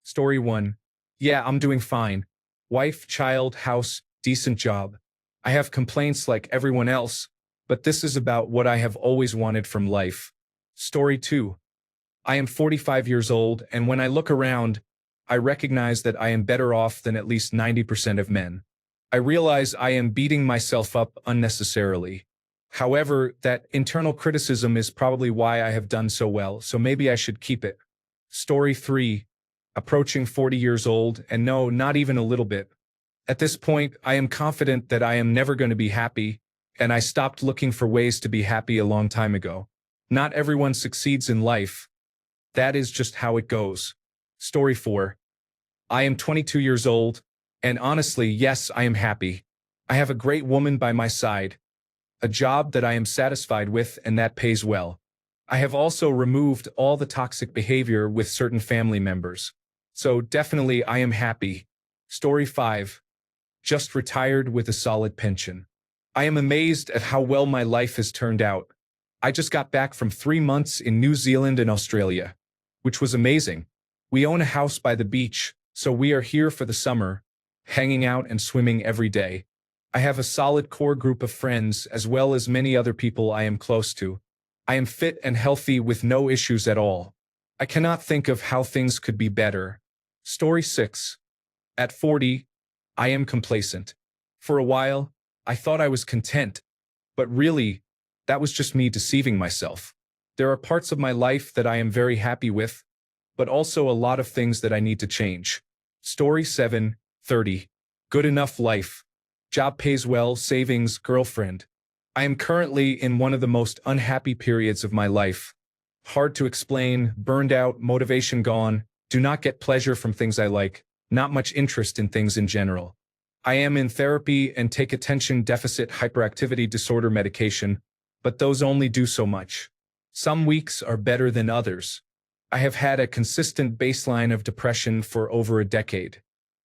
Story 1. Yeah, I'm doing fine. Wife, child, house, decent job. I have complaints like everyone else, but this is about what I have always wanted from life. Story 2. I am 45 years old, and when I look around, I recognize that I am better off than at least 90% of men. I realize I am beating myself up unnecessarily. However, that internal criticism is probably why I have done so well, so maybe I should keep it. Story 3. Approaching 40 years old, and no, not even a little bit. At this point, I am confident that I am never going to be happy, and I stopped looking for ways to be happy a long time ago. Not everyone succeeds in life. That is just how it goes. Story 4. I am 22 years old, and honestly, yes, I am happy. I have a great woman by my side, a job that I am satisfied with and that pays well. I have also removed all the toxic behavior with certain family members. So definitely I am happy. Story 5. Just retired with a solid pension. I am amazed at how well my life has turned out. I just got back from 3 months in New Zealand and Australia, which was amazing. We own a house by the beach, so we are here for the summer, hanging out and swimming every day. I have a solid core group of friends as well as many other people I am close to. I am fit and healthy with no issues at all. I cannot think of how things could be better. Story 6. At 40, I am complacent. For a while, I thought I was content, but really, that was just me deceiving myself. There are parts of my life that I am very happy with, but also a lot of things that I need to change. Story 7. 30. Good enough life. Job pays well, savings, girlfriend. I am currently in one of the most unhappy periods of my life. Hard to explain, burned out, motivation gone, do not get pleasure from things I like, not much interest in things in general. I am in therapy and take attention deficit hyperactivity disorder medication, but those only do so much. Some weeks are better than others. I have had a consistent baseline of depression for over a decade,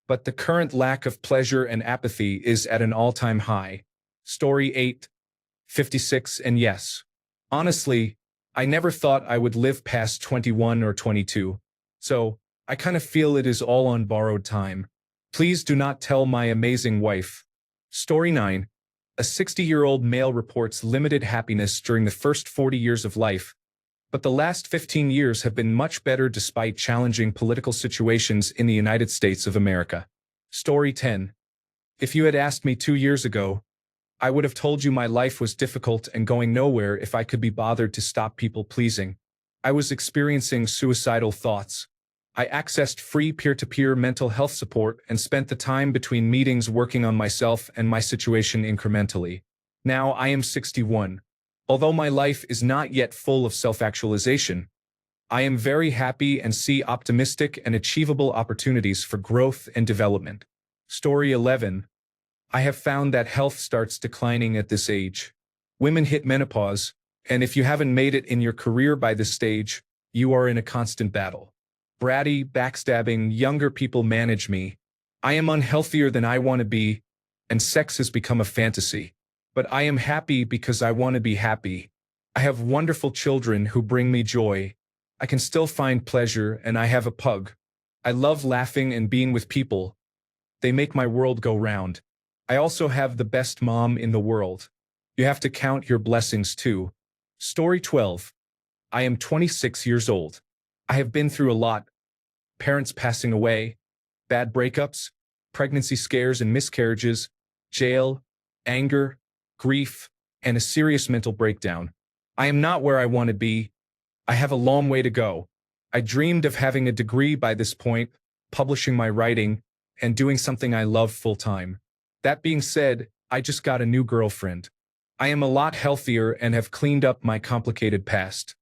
but the current lack of pleasure and apathy is at an all-time high. Story 8. 56 and yes. Honestly, I never thought I would live past 21 or 22, so I kind of feel it is all on borrowed time. Please do not tell my amazing wife. Story 9. A 60-year-old male reports limited happiness during the first 40 years of life, but the last 15 years have been much better despite challenging political situations in the United States of America. Story 10. If you had asked me 2 years ago, I would have told you my life was difficult and going nowhere if I could be bothered to stop people pleasing. I was experiencing suicidal thoughts. I accessed free peer-to-peer mental health support and spent the time between meetings working on myself and my situation incrementally. Now I am 61. Although my life is not yet full of self-actualization, I am very happy and see optimistic and achievable opportunities for growth and development. Story 11. I have found that health starts declining at this age. Women hit menopause, and if you haven't made it in your career by this stage, you are in a constant battle. Bratty, backstabbing, younger people manage me. I am unhealthier than I want to be, and sex has become a fantasy. But I am happy because I want to be happy. I have wonderful children who bring me joy. I can still find pleasure, and I have a pug. I love laughing and being with people. They make my world go round. I also have the best mom in the world. You have to count your blessings too. Story 12. I am 26 years old. I have been through a lot. Parents passing away, bad breakups, pregnancy scares and miscarriages, jail, anger, grief, and a serious mental breakdown. I am not where I want to be. I have a long way to go. I dreamed of having a degree by this point, publishing my writing, and doing something I love full-time. That being said, I just got a new girlfriend. I am a lot healthier and have cleaned up my complicated past.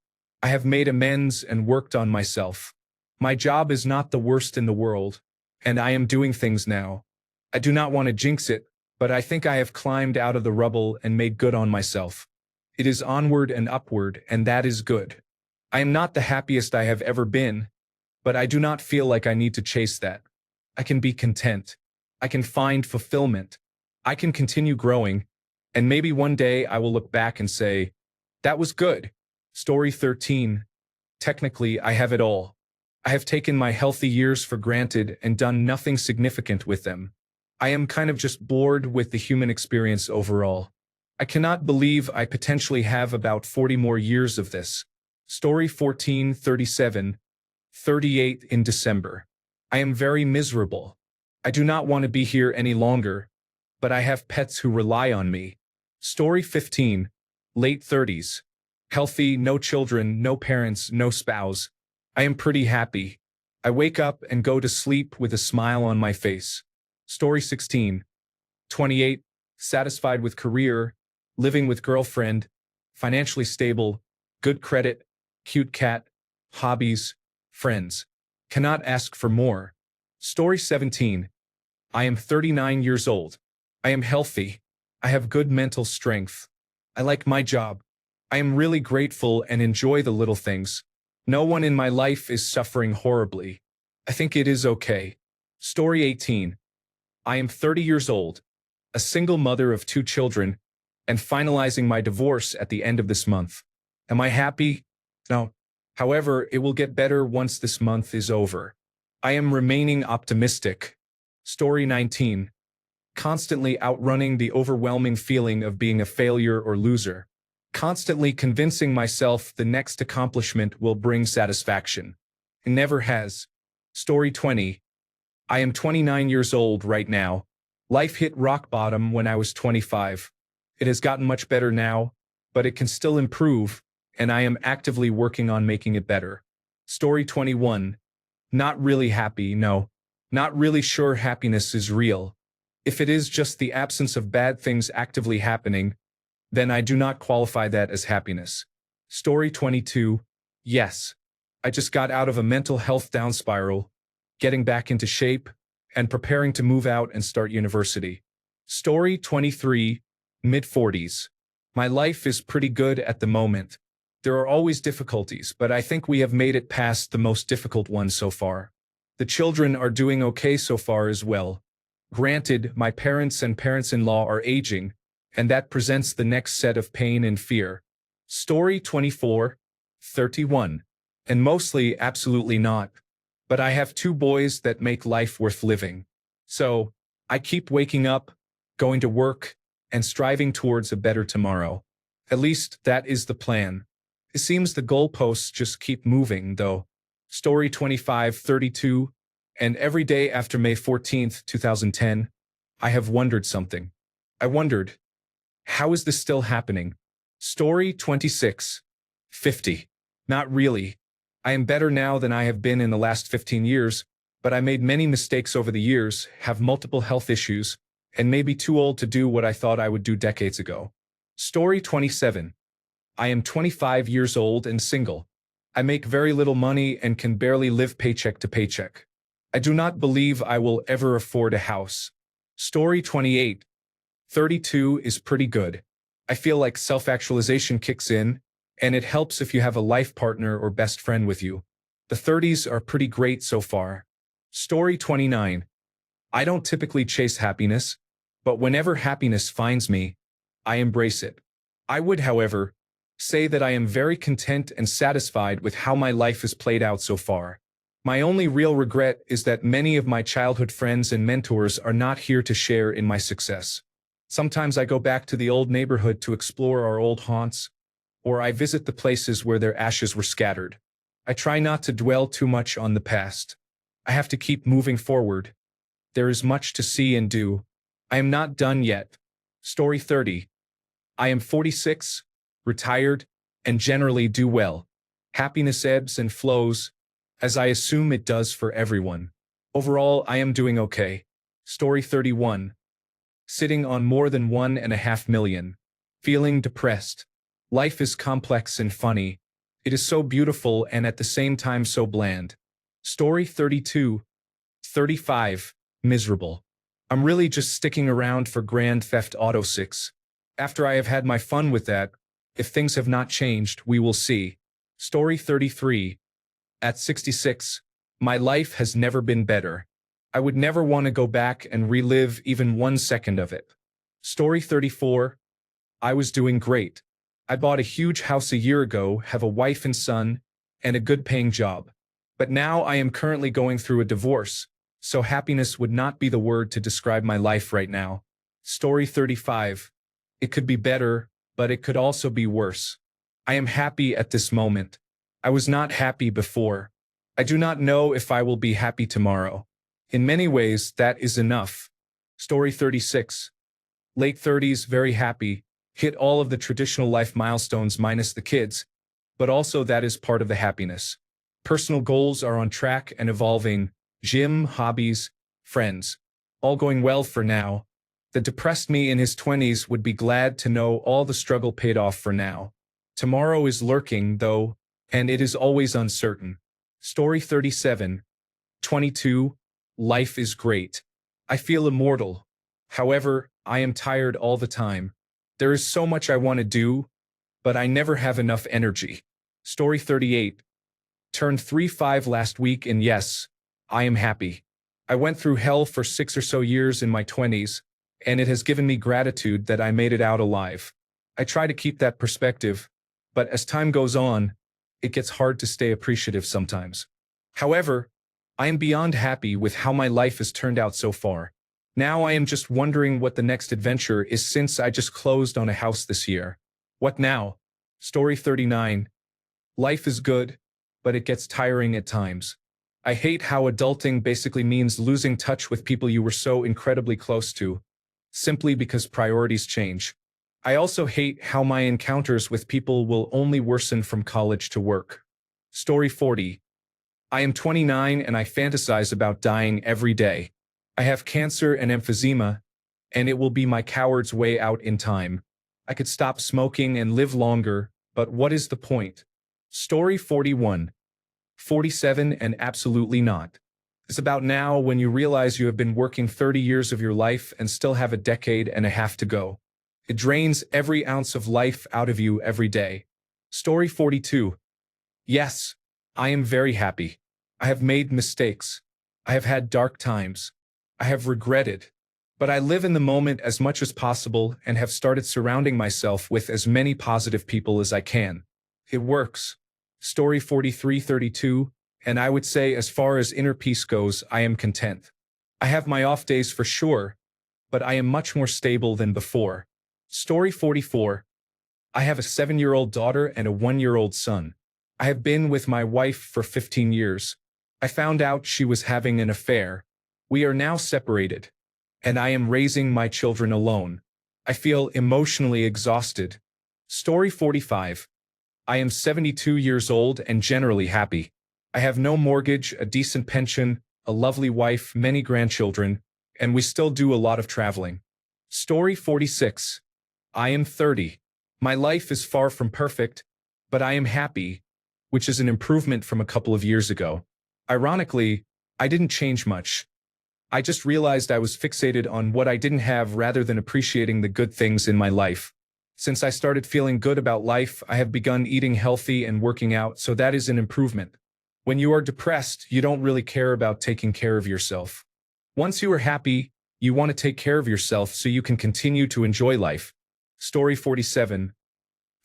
I have made amends and worked on myself. My job is not the worst in the world, and I am doing things now. I do not want to jinx it, but I think I have climbed out of the rubble and made good on myself. It is onward and upward, and that is good. I am not the happiest I have ever been, but I do not feel like I need to chase that. I can be content. I can find fulfillment. I can continue growing, and maybe one day I will look back and say, that was good. Story 13. Technically, I have it all. I have taken my healthy years for granted and done nothing significant with them. I am kind of just bored with the human experience overall. I cannot believe I potentially have about 40 more years of this. Story 1437, 38 in December. I am very miserable. I do not want to be here any longer, but I have pets who rely on me. Story 15, late 30s. Healthy, no children, no parents, no spouse. I am pretty happy. I wake up and go to sleep with a smile on my face. Story 16, 28, satisfied with career, living with girlfriend, financially stable, good credit, cute cat, hobbies, friends. Cannot ask for more. Story 17, I am 39 years old. I am healthy. I have good mental strength. I like my job. I am really grateful and enjoy the little things. No one in my life is suffering horribly. I think it is okay. Story 18. I am 30 years old, a single mother of 2 children, and finalizing my divorce at the end of this month. Am I happy? No. However, it will get better once this month is over. I am remaining optimistic. Story 19. Constantly outrunning the overwhelming feeling of being a failure or loser. Constantly convincing myself the next accomplishment will bring satisfaction. It never has. Story 20. I am 29 years old right now. Life hit rock bottom when I was 25. It has gotten much better now, but it can still improve, and I am actively working on making it better. Story 21. Not really happy, no. Not really sure happiness is real. If it is just the absence of bad things actively happening, then I do not qualify that as happiness. Story 22. Yes. I just got out of a mental health down spiral, getting back into shape, and preparing to move out and start university. Story 23. Mid-40s. My life is pretty good at the moment. There are always difficulties, but I think we have made it past the most difficult ones so far. The children are doing okay so far as well. Granted, my parents and parents-in-law are aging, and that presents the next set of pain and fear. Story 24, 31. And mostly absolutely not. But I have 2 boys that make life worth living. So, I keep waking up, going to work, and striving towards a better tomorrow. At least, that is the plan. It seems the goalposts just keep moving, though. Story 25, 32. And every day after May 14th, 2010, I have wondered something. I wondered, how is this still happening? Story 26, 50. Not really. I am better now than I have been in the last 15 years, but I made many mistakes over the years, have multiple health issues, and may be too old to do what I thought I would do decades ago. Story 27. I am 25 years old and single. I make very little money and can barely live paycheck to paycheck. I do not believe I will ever afford a house. Story 28. 32 is pretty good. I feel like self-actualization kicks in, and it helps if you have a life partner or best friend with you. The 30s are pretty great so far. Story 29. I don't typically chase happiness, but whenever happiness finds me, I embrace it. I would, however, say that I am very content and satisfied with how my life has played out so far. My only real regret is that many of my childhood friends and mentors are not here to share in my success. Sometimes I go back to the old neighborhood to explore our old haunts, or I visit the places where their ashes were scattered. I try not to dwell too much on the past. I have to keep moving forward. There is much to see and do. I am not done yet. Story 30. I am 46, retired, and generally do well. Happiness ebbs and flows, as I assume it does for everyone. Overall, I am doing okay. Story 31. Sitting on more than 1.5 million. Feeling depressed. Life is complex and funny. It is so beautiful and at the same time so bland. Story 32. 35. Miserable. I'm really just sticking around for Grand Theft Auto 6. After I have had my fun with that, if things have not changed, we will see. Story 33. At 66, my life has never been better. I would never want to go back and relive even 1 second of it. Story 34. I was doing great. I bought a huge house a year ago, have a wife and son, and a good-paying job. But now I am currently going through a divorce, so happiness would not be the word to describe my life right now. Story 35. It could be better, but it could also be worse. I am happy at this moment. I was not happy before. I do not know if I will be happy tomorrow. In many ways, that is enough. Story 36. Late 30s, very happy, hit all of the traditional life milestones minus the kids, but also that is part of the happiness. Personal goals are on track and evolving, gym, hobbies, friends, all going well for now. The depressed me in his 20s would be glad to know all the struggle paid off for now. Tomorrow is lurking, though, and it is always uncertain. Story 37. 22. Life is great. I feel immortal. However, I am tired all the time. There is so much I want to do, but I never have enough energy. Story 38. Turned 35 last week, and yes, I am happy. I went through hell for 6 or so years in my 20s, and it has given me gratitude that I made it out alive. I try to keep that perspective, but as time goes on, it gets hard to stay appreciative sometimes. However, I am beyond happy with how my life has turned out so far. Now I am just wondering what the next adventure is since I just closed on a house this year. What now? Story 39. Life is good, but it gets tiring at times. I hate how adulting basically means losing touch with people you were so incredibly close to, simply because priorities change. I also hate how my encounters with people will only worsen from college to work. Story 40. I am 29 and I fantasize about dying every day. I have cancer and emphysema, and it will be my coward's way out in time. I could stop smoking and live longer, but what is the point? Story 41. 47 and absolutely not. It's about now when you realize you have been working 30 years of your life and still have a decade and a half to go. It drains every ounce of life out of you every day. Story 42. Yes, I am very happy. I have made mistakes. I have had dark times. I have regretted. But I live in the moment as much as possible and have started surrounding myself with as many positive people as I can. It works. Story 43-32, and I would say as far as inner peace goes, I am content. I have my off days for sure, but I am much more stable than before. Story 44. I have a 7-year-old daughter and a 1-year-old son. I have been with my wife for 15 years. I found out she was having an affair. We are now separated, and I am raising my children alone. I feel emotionally exhausted. Story 45. I am 72 years old and generally happy. I have no mortgage, a decent pension, a lovely wife, many grandchildren, and we still do a lot of traveling. Story 46. I am 30. My life is far from perfect, but I am happy, which is an improvement from a couple of years ago. Ironically, I didn't change much. I just realized I was fixated on what I didn't have rather than appreciating the good things in my life. Since I started feeling good about life, I have begun eating healthy and working out, so that is an improvement. When you are depressed, you don't really care about taking care of yourself. Once you are happy, you want to take care of yourself so you can continue to enjoy life. Story 47.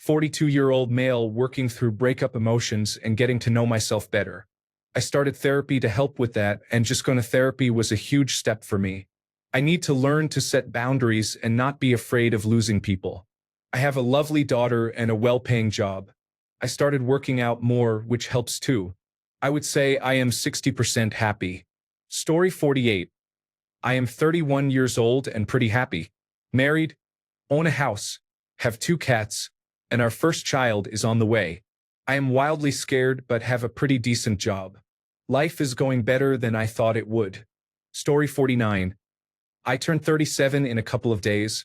42-year-old male working through breakup emotions and getting to know myself better. I started therapy to help with that, and just going to therapy was a huge step for me. I need to learn to set boundaries and not be afraid of losing people. I have a lovely daughter and a well-paying job. I started working out more, which helps too. I would say I am 60% happy. Story 48. I am 31 years old and pretty happy. Married, own a house, have 2 cats, and our first child is on the way. I am wildly scared but have a pretty decent job. Life is going better than I thought it would. Story 49. I turned 37 in a couple of days.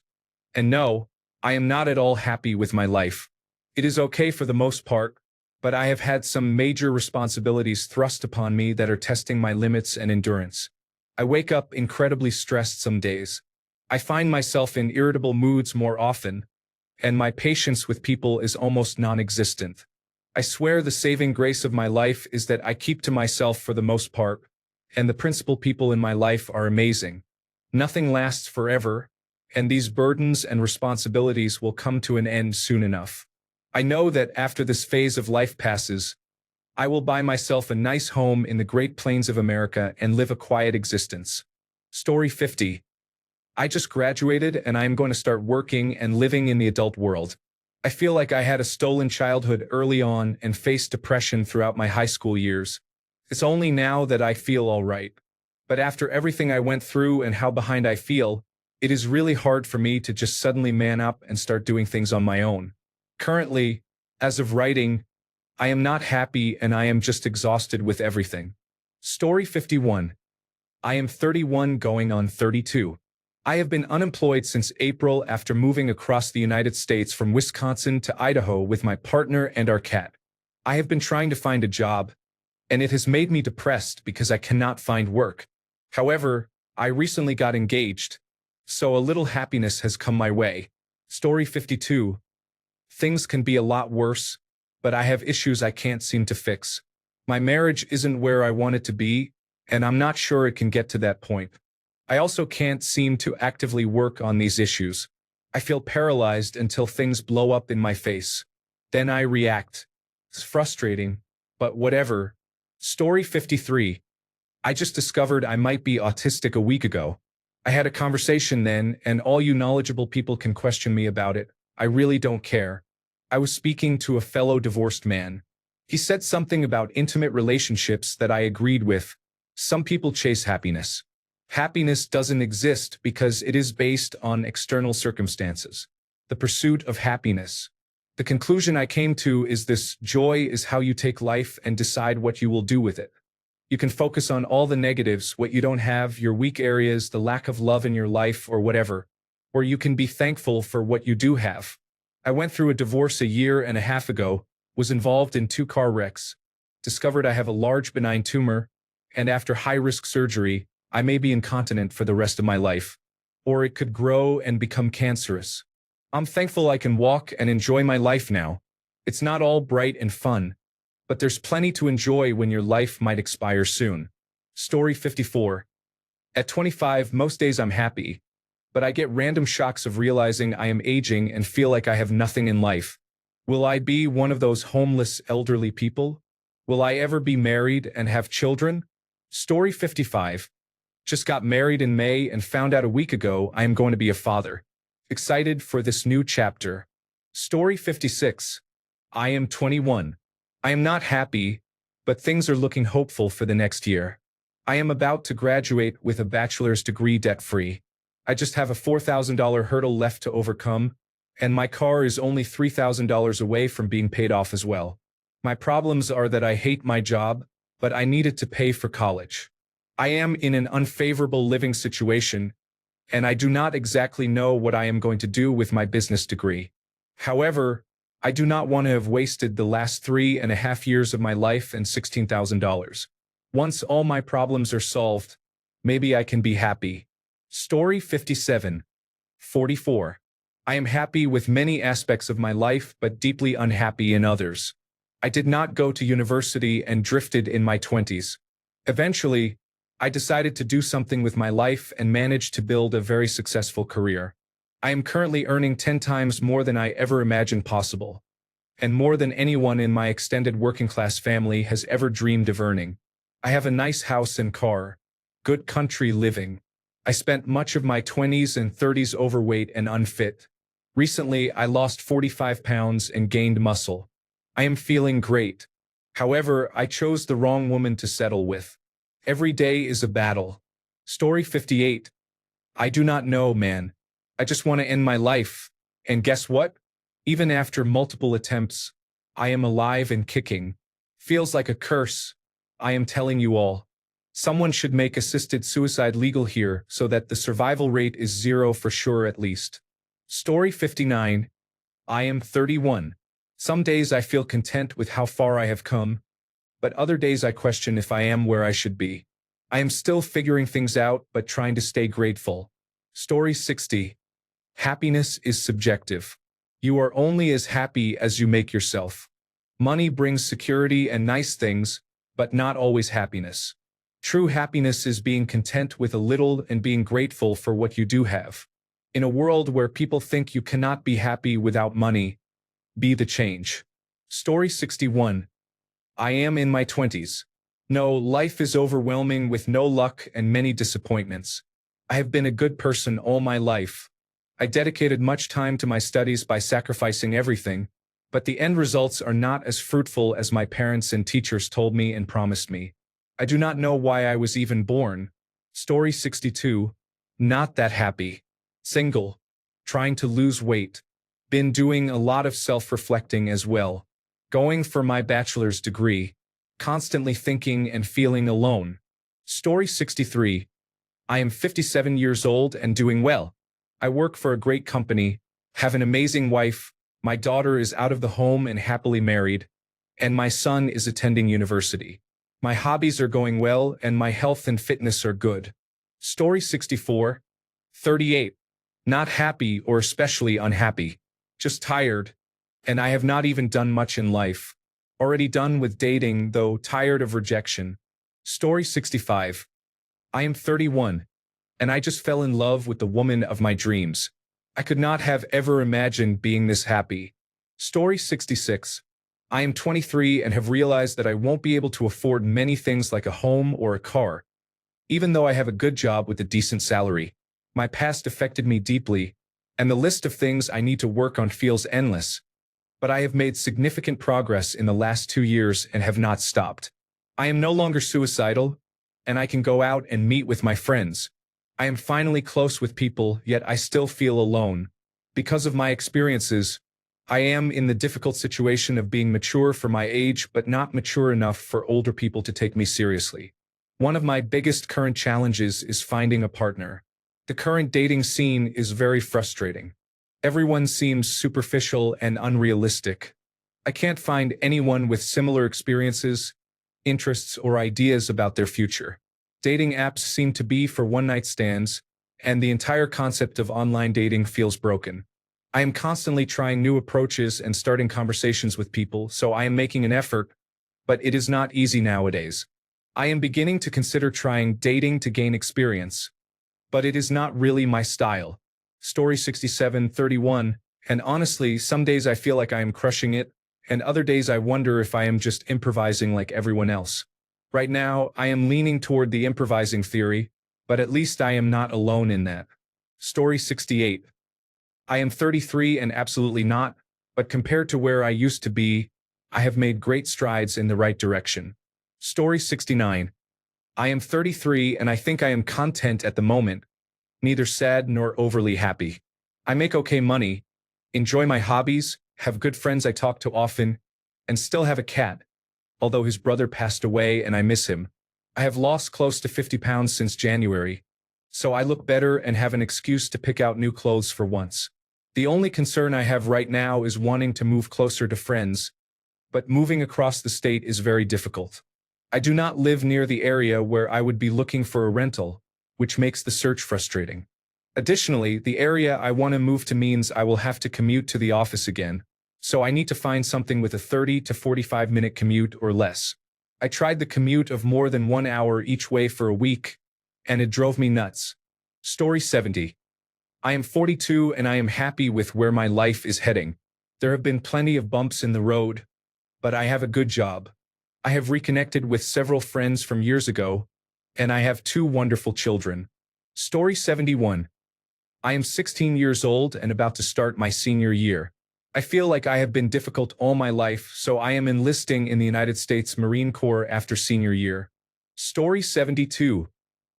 And no, I am not at all happy with my life. It is okay for the most part, but I have had some major responsibilities thrust upon me that are testing my limits and endurance. I wake up incredibly stressed some days. I find myself in irritable moods more often, and my patience with people is almost non-existent. I swear the saving grace of my life is that I keep to myself for the most part, and the principal people in my life are amazing. Nothing lasts forever, and these burdens and responsibilities will come to an end soon enough. I know that after this phase of life passes, I will buy myself a nice home in the Great Plains of America and live a quiet existence. Story 50. I just graduated and I am going to start working and living in the adult world. I feel like I had a stolen childhood early on and faced depression throughout my high school years. It's only now that I feel all right. But after everything I went through and how behind I feel, it is really hard for me to just suddenly man up and start doing things on my own. Currently, as of writing, I am not happy and I am just exhausted with everything. Story 51. I am 31 going on 32. I have been unemployed since April after moving across the United States from Wisconsin to Idaho with my partner and our cat. I have been trying to find a job, and it has made me depressed because I cannot find work. However, I recently got engaged, so a little happiness has come my way. Story 52. Things can be a lot worse, but I have issues I can't seem to fix. My marriage isn't where I want it to be, and I'm not sure it can get to that point. I also can't seem to actively work on these issues. I feel paralyzed until things blow up in my face. Then I react. It's frustrating, but whatever. Story 53. I just discovered I might be autistic a week ago. I had a conversation then, and all you knowledgeable people can question me about it. I really don't care. I was speaking to a fellow divorced man. He said something about intimate relationships that I agreed with. Some people chase happiness. Happiness doesn't exist because it is based on external circumstances. The pursuit of happiness. The conclusion I came to is this: joy is how you take life and decide what you will do with it. You can focus on all the negatives, what you don't have, your weak areas, the lack of love in your life, or whatever. Or you can be thankful for what you do have. I went through a divorce a year and a half ago, was involved in 2 car wrecks, discovered I have a large benign tumor, and after high-risk surgery, I may be incontinent for the rest of my life, or it could grow and become cancerous. I'm thankful I can walk and enjoy my life now. It's not all bright and fun, but there's plenty to enjoy when your life might expire soon. Story 54. At 25, most days I'm happy, but I get random shocks of realizing I am aging and feel like I have nothing in life. Will I be one of those homeless elderly people? Will I ever be married and have children? Story 55. Just got married in May and found out a week ago I am going to be a father. Excited for this new chapter. Story 56. I am 21. I am not happy, but things are looking hopeful for the next year. I am about to graduate with a bachelor's degree debt-free. I just have a $4,000 hurdle left to overcome, and my car is only $3,000 away from being paid off as well. My problems are that I hate my job, but I need it to pay for college. I am in an unfavorable living situation, and I do not exactly know what I am going to do with my business degree. However, I do not want to have wasted the last 3.5 years of my life and $16,000. Once all my problems are solved, maybe I can be happy. Story 57. 44. I am happy with many aspects of my life but deeply unhappy in others. I did not go to university and drifted in my 20s. Eventually, I decided to do something with my life and managed to build a very successful career. I am currently earning 10 times more than I ever imagined possible, and more than anyone in my extended working-class family has ever dreamed of earning. I have a nice house and car, good country living. I spent much of my 20s and 30s overweight and unfit. Recently, I lost 45 pounds and gained muscle. I am feeling great. However, I chose the wrong woman to settle with. Every day is a battle. Story 58. I do not know, man. I just want to end my life. And guess what? Even after multiple attempts, I am alive and kicking. Feels like a curse. I am telling you all. Someone should make assisted suicide legal here so that the survival rate is 0 for sure at least. Story 59. I am 31. Some days I feel content with how far I have come, but other days I question if I am where I should be. I am still figuring things out but trying to stay grateful. Story 60. Happiness is subjective. You are only as happy as you make yourself. Money brings security and nice things, but not always happiness. True happiness is being content with a little and being grateful for what you do have. In a world where people think you cannot be happy without money, be the change. Story 61. I am in my 20s. No, life is overwhelming with no luck and many disappointments. I have been a good person all my life. I dedicated much time to my studies by sacrificing everything, but the end results are not as fruitful as my parents and teachers told me and promised me. I do not know why I was even born. Story 62. Not that happy. Single. Trying to lose weight. Been doing a lot of self-reflecting as well. Going for my bachelor's degree. Constantly thinking and feeling alone. Story 63. I am 57 years old and doing well. I work for a great company, have an amazing wife, my daughter is out of the home and happily married, and my son is attending university. My hobbies are going well and my health and fitness are good. Story 64. 38. Not happy or especially unhappy. Just tired. And I have not even done much in life. Already done with dating, though tired of rejection. Story 65. I am 31. And I just fell in love with the woman of my dreams. I could not have ever imagined being this happy. Story 66. I am 23 and have realized that I won't be able to afford many things like a home or a car. Even though I have a good job with a decent salary, my past affected me deeply, and the list of things I need to work on feels endless. But I have made significant progress in the last 2 years and have not stopped. I am no longer suicidal, and I can go out and meet with my friends. I am finally close with people, yet I still feel alone. Because of my experiences, I am in the difficult situation of being mature for my age but not mature enough for older people to take me seriously. One of my biggest current challenges is finding a partner. The current dating scene is very frustrating. Everyone seems superficial and unrealistic. I can't find anyone with similar experiences, interests, or ideas about their future. Dating apps seem to be for one-night stands, and the entire concept of online dating feels broken. I am constantly trying new approaches and starting conversations with people, so I am making an effort, but it is not easy nowadays. I am beginning to consider trying dating to gain experience, but it is not really my style. Story 67:31, and honestly, some days I feel like I am crushing it, and other days I wonder if I am just improvising like everyone else. Right now, I am leaning toward the improvising theory, but at least I am not alone in that. Story 68. I am 33 and absolutely not, but compared to where I used to be, I have made great strides in the right direction. Story 69. I am 33 and I think I am content at the moment, neither sad nor overly happy. I make okay money, enjoy my hobbies, have good friends I talk to often, and still have a cat, although his brother passed away and I miss him. I have lost close to 50 pounds since January, so I look better and have an excuse to pick out new clothes for once. The only concern I have right now is wanting to move closer to friends, but moving across the state is very difficult. I do not live near the area where I would be looking for a rental, which makes the search frustrating. Additionally, the area I want to move to means I will have to commute to the office again, so I need to find something with a 30 to 45-minute commute or less. I tried the commute of more than 1 hour each way for a week, and it drove me nuts. Story 70. I am 42 and I am happy with where my life is heading. There have been plenty of bumps in the road, but I have a good job. I have reconnected with several friends from years ago, and I have 2 wonderful children. Story 71. I am 16 years old and about to start my senior year. I feel like I have been difficult all my life, so I am enlisting in the United States Marine Corps after senior year. Story 72.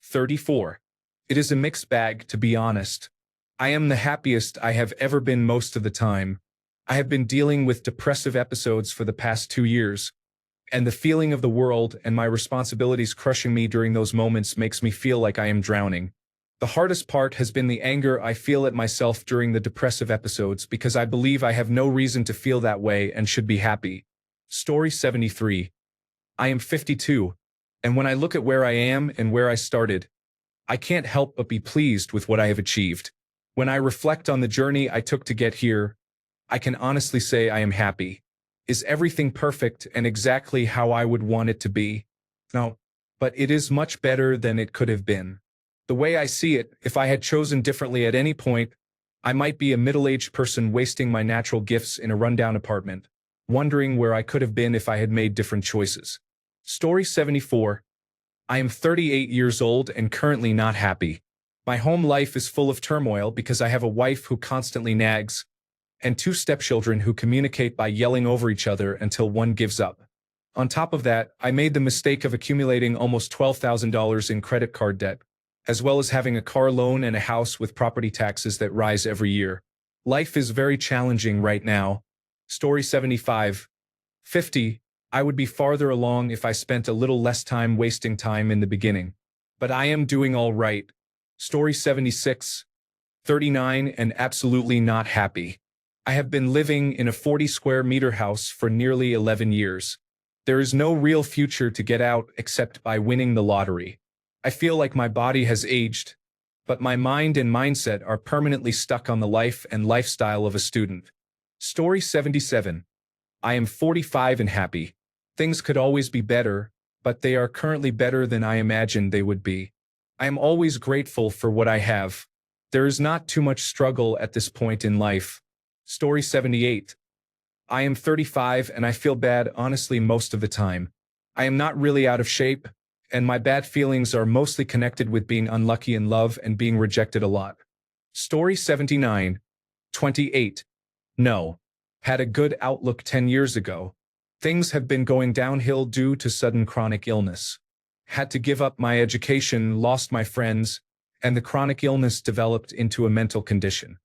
34. It is a mixed bag, to be honest. I am the happiest I have ever been most of the time. I have been dealing with depressive episodes for the past 2 years, and the feeling of the world and my responsibilities crushing me during those moments makes me feel like I am drowning. The hardest part has been the anger I feel at myself during the depressive episodes because I believe I have no reason to feel that way and should be happy. Story 73. I am 52, and when I look at where I am and where I started, I can't help but be pleased with what I have achieved. When I reflect on the journey I took to get here, I can honestly say I am happy. Is everything perfect and exactly how I would want it to be? No, but it is much better than it could have been. The way I see it, if I had chosen differently at any point, I might be a middle-aged person wasting my natural gifts in a rundown apartment. wondering where I could have been if I had made different choices. Story 74. I am 38 years old and currently not happy. My home life is full of turmoil because I have a wife who constantly nags, and two stepchildren who communicate by yelling over each other until one gives up. On top of that, I made the mistake of accumulating almost $12,000 in credit card debt, as well as having a car loan and a house with property taxes that rise every year. Life is very challenging right now. Story 75. 50. I would be farther along if I spent a little less time wasting time in the beginning. But I am doing all right. Story 76. 39 and absolutely not happy. I have been living in a 40 square meter house for nearly 11 years. There is no real future to get out except by winning the lottery. I feel like my body has aged, but my mind and mindset are permanently stuck on the life and lifestyle of a student. Story 77. I am 45 and happy. Things could always be better, but they are currently better than I imagined they would be. I am always grateful for what I have. There is not too much struggle at this point in life. Story 78. I am 35 and I feel bad honestly most of the time. I am not really out of shape, and my bad feelings are mostly connected with being unlucky in love and being rejected a lot. Story 79. 28. No. Had a good outlook 10 years ago. Things have been going downhill due to sudden chronic illness. Had to give up my education, lost my friends, and the chronic illness developed into a mental condition.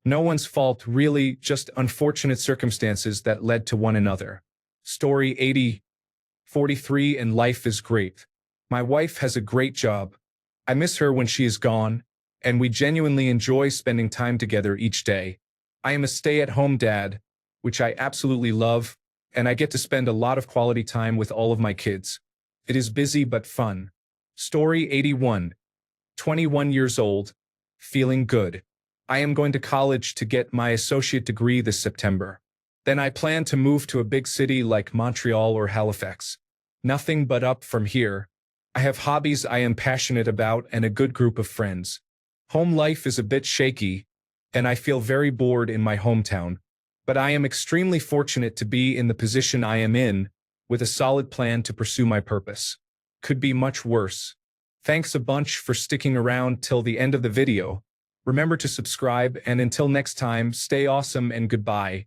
No one's fault, really, just unfortunate circumstances that led to one another. Story 80. 43 and life is great. My wife has a great job. I miss her when she is gone, and we genuinely enjoy spending time together each day. I am a stay-at-home dad, which I absolutely love, and I get to spend a lot of quality time with all of my kids. It is busy but fun. Story 81. 21 years old. Feeling good. I am going to college to get my associate degree this September. Then I plan to move to a big city like Montreal or Halifax. Nothing but up from here. I have hobbies I am passionate about and a good group of friends. Home life is a bit shaky, and I feel very bored in my hometown. But I am extremely fortunate to be in the position I am in, with a solid plan to pursue my purpose. Could be much worse. Thanks a bunch for sticking around till the end of the video. Remember to subscribe, and until next time, stay awesome and goodbye.